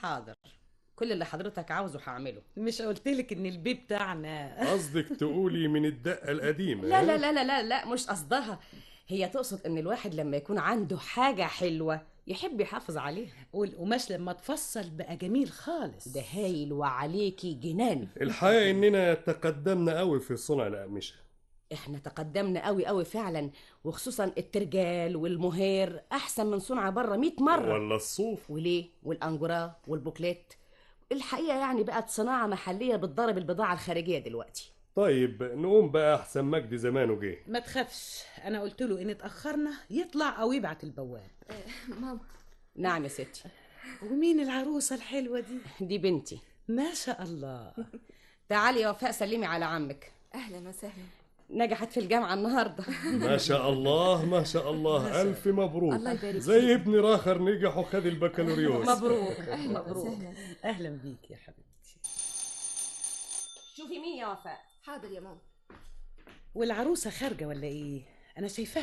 حاضر. كل اللي حضرتك عاوزه هعمله. مش قلتلك ان البيت بتاعنا؟ قصدك تقولي من الدقة القديمة؟ لا لا لا لا لا لا، مش قصدها. هي تقصد ان الواحد لما يكون عنده حاجة حلوة يحب يحافظ عليها. والقماش لما تفصل بقى جميل خالص. ده هايل وعليكي جنان. الحقيقة اننا تقدمنا قوي في صنع الأقمشة. احنا تقدمنا قوي قوي فعلا، وخصوصا الترجال والمهير احسن من صنع بره 100 مرة. ولا الصوف. وليه؟ والانجورا والبوكليت. الحقيقة يعني بقت صناعة محلية بتضارب البضاعة الخارجية دلوقتي. طيب نقوم بقى احسن مجدي زمانه جه. ما تخافش، انا قلت له ان اتاخرنا يطلع او يبعت البواب. ماما. نعم يا ستي. ومين العروسه الحلوه دي؟ دي بنتي. ما شاء الله. تعالي يا وفاء سلمي على عمك. اهلا وسهلا. نجحت في الجامعة النهاردة. ما شاء الله ما شاء الله، ألف مبروك. الله يبارك زي ابني راخر نجح وخد البكالوريوس. مبروك. اهلا مبروك. وسهلا. اهلا بيك يا حبيبتي. شوفي مين يا وفاء. حاضر يا ماما. والعروسه خارجه ولا ايه؟ انا شايفاها